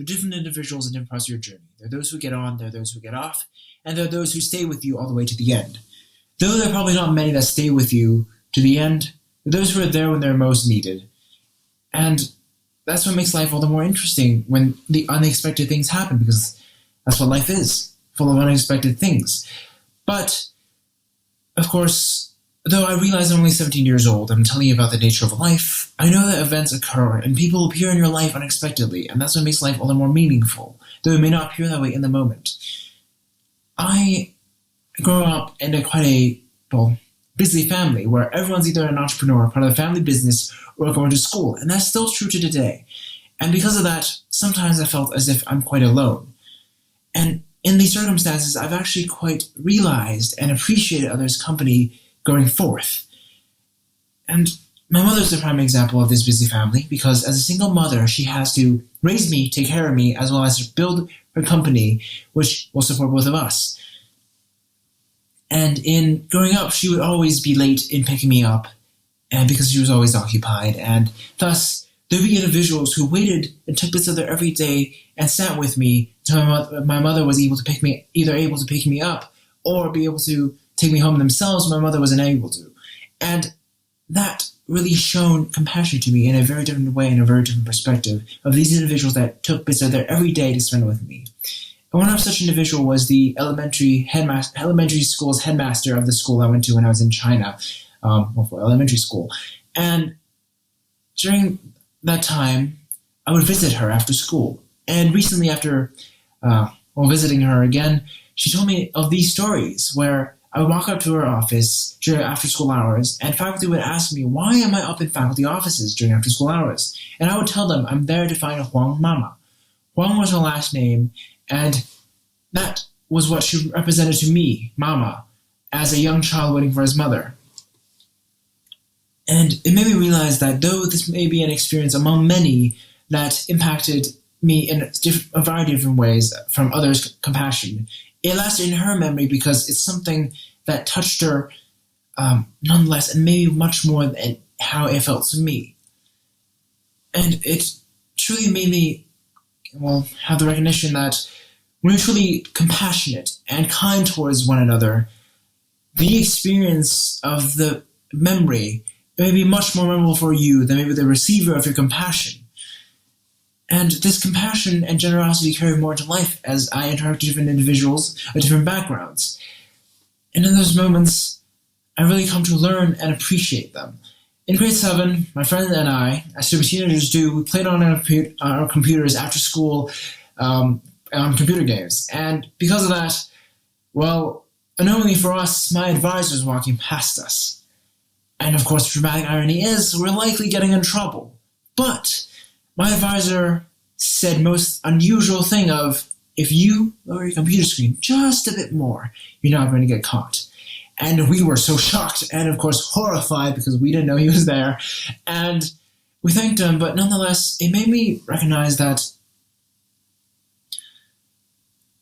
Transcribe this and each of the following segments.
different individuals in different parts of your journey. There are those who get on, there are those who get off, and there are those who stay with you all the way to the end. Though there are probably not many that stay with you to the end, there are those who are there when they're most needed. And that's what makes life all the more interesting when the unexpected things happen, because that's what life is, full of unexpected things. But, of course, though I realize I'm only 17 years old, I'm telling you about the nature of life, I know that events occur and people appear in your life unexpectedly, and that's what makes life all the more meaningful, though it may not appear that way in the moment. I grew up in quite a busy family where everyone's either an entrepreneur, part of the family business, or going to school, and that's still true to today. And because of that, sometimes I felt as if I'm quite alone. And in these circumstances, I've actually quite realized and appreciated others' company going forth. And my mother's the prime example of this busy family, because as a single mother, she has to raise me, take care of me, as well as build her company, which will support both of us. And in growing up, she would always be late in picking me up, and because she was always occupied, and thus there would be individuals who waited and took bits of their every day and sat with me until my mother was able to pick me up, or be able to take me home themselves when my mother wasn't able to. And that really shown compassion to me in a very different way, in a very different perspective, of these individuals that took bits of their every day to spend with me. And one of such individual was the elementary school's headmaster of the school I went to when I was in China, for elementary school. And during that time, I would visit her after school. And recently, after visiting her again, she told me of these stories where I would walk up to her office during after-school hours, and faculty would ask me, why am I up in faculty offices during after-school hours? And I would tell them I'm there to find Huang Mama. Huang was her last name, and that was what she represented to me, Mama, as a young child waiting for his mother. And it made me realize that though this may be an experience among many that impacted me in a variety of different ways from others' compassion, it lasted in her memory because it's something that touched her nonetheless, and maybe much more than how it felt to me. And it truly made me have the recognition that when we're truly compassionate and kind towards one another, the experience of the memory may be much more memorable for you than maybe the receiver of your compassion. And this compassion and generosity carry more into life as I interact with different individuals of different backgrounds. And in those moments, I really come to learn and appreciate them. In grade 7, my friend and I, as stupid teenagers do, we played on our computers after school on computer games. And because of that, unknowingly for us, my advisor was walking past us. And of course, the dramatic irony is we're likely getting in trouble. But my advisor said most unusual thing of, if you lower your computer screen just a bit more, you're not going to get caught. And we were so shocked and, of course, horrified because we didn't know he was there. And we thanked him, but nonetheless, it made me recognize that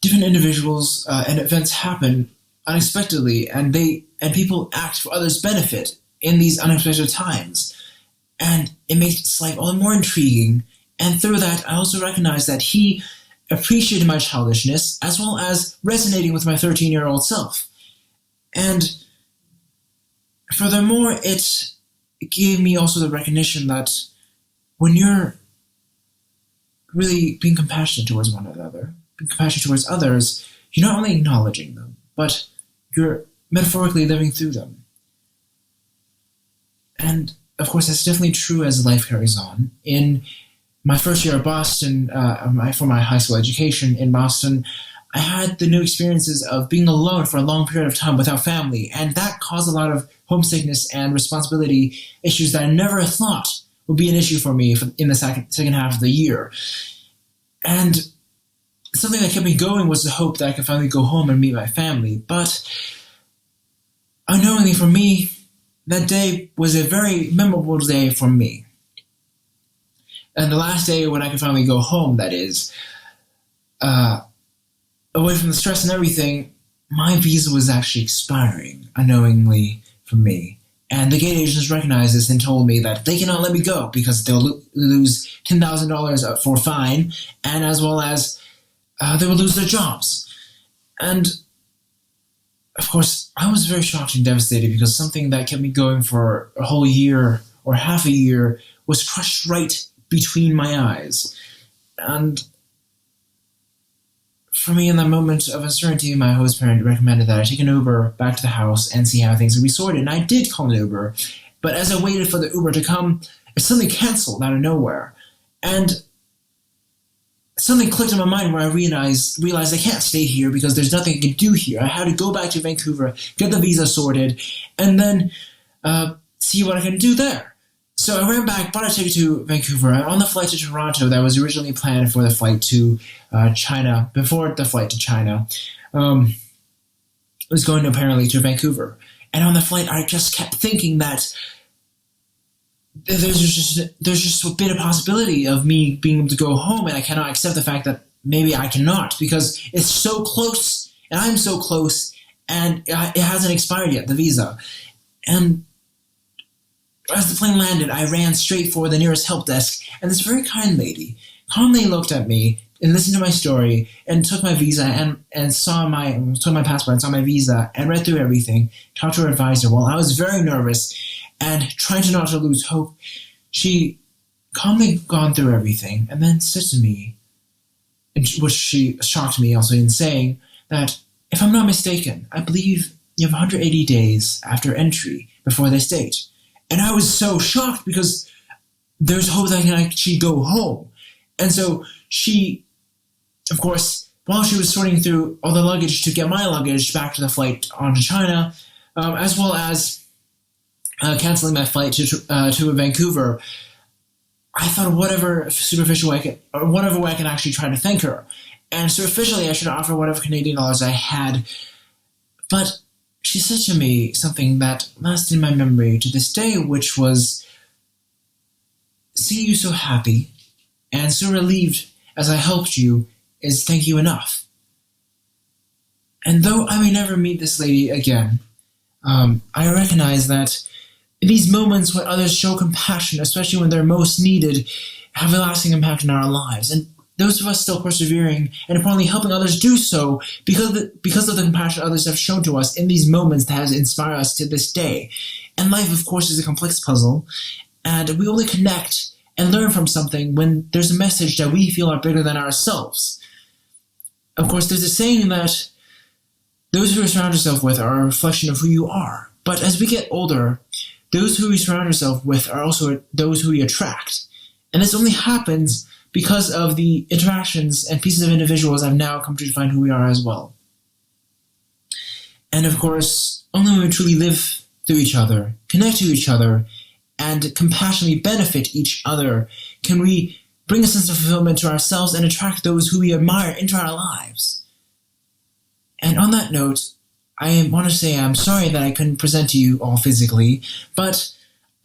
different individuals and events happen unexpectedly, and people act for others' benefit in these unexpected times. And it makes life all the more intriguing. And through that, I also recognize that he appreciated my childishness as well as resonating with my 13-year-old self. And furthermore, it gave me also the recognition that when you're really being compassionate towards one another, being compassionate towards others, you're not only acknowledging them, but you're metaphorically living through them. And of course, that's definitely true as life carries on. In my first year at Boston, for my high school education in Boston, I had the new experiences of being alone for a long period of time without family, and that caused a lot of homesickness and responsibility issues that I never thought would be an issue for me in the second half of the year. And something that kept me going was the hope that I could finally go home and meet my family. But unknowingly for me, that day was a very memorable day for me. And the last day when I could finally go home, that is, away from the stress and everything, my visa was actually expiring, unknowingly for me. And the gate agents recognized this and told me that they cannot let me go because they'll lose $10,000 for fine, and as well as they will lose their jobs. And of course, I was very shocked and devastated because something that kept me going for a whole year or half a year was crushed right between my eyes. And for me, in that moment of uncertainty, my host parent recommended that I take an Uber back to the house and see how things could be sorted. And I did call an Uber, but as I waited for the Uber to come, it suddenly canceled out of nowhere. And something clicked in my mind where I realized I can't stay here because there's nothing I can do here. I had to go back to Vancouver, get the visa sorted, and then see what I can do there. So I ran back, bought a ticket to Vancouver. On the flight to Toronto that was originally planned for the flight to China, before the flight to China, was going apparently to Vancouver. And on the flight, I just kept thinking that there's just a bit of possibility of me being able to go home, and I cannot accept the fact that maybe I cannot because it's so close, and I'm so close, and it hasn't expired yet, the visa. And as the plane landed, I ran straight for the nearest help desk, and this very kind lady calmly looked at me and listened to my story and took my visa and took my passport and saw my visa and read through everything, talked to her advisor. While I was very nervous and trying to not to lose hope, she calmly gone through everything and then said to me, which she shocked me also in saying, that if I'm not mistaken, I believe you have 180 days after entry before this date. And I was so shocked because there's hope that I can actually go home. And so she, of course, while she was sorting through all the luggage to get my luggage back to the flight on to China, as well as canceling my flight to Vancouver, I thought whatever superficial way whatever way I can actually try to thank her. And superficially, I should offer whatever Canadian dollars I had. But she said to me something that lasted in my memory to this day, which was, seeing you so happy and so relieved as I helped you is thank you enough. And though I may never meet this lady again, I recognize that in these moments when others show compassion, especially when they're most needed, have a lasting impact in our lives. And those of us still persevering and importantly helping others do so because of the compassion others have shown to us in these moments that has inspired us to this day. And life, of course, is a complex puzzle, and we only connect and learn from something when there's a message that we feel are bigger than ourselves. Of course, there's a saying that those who you surround yourself with are a reflection of who you are. But as we get older, those who we surround ourselves with are also those who we attract. And this only happens because of the interactions and pieces of individuals I've now come to define who we are as well. And of course, only when we truly live through each other, connect to each other, and compassionately benefit each other can we bring a sense of fulfillment to ourselves and attract those who we admire into our lives. And on that note, I want to say I'm sorry that I couldn't present to you all physically, but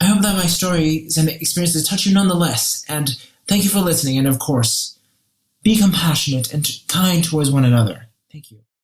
I hope that my stories and experiences touch you nonetheless, and thank you for listening, and of course, be compassionate and kind towards one another. Thank you.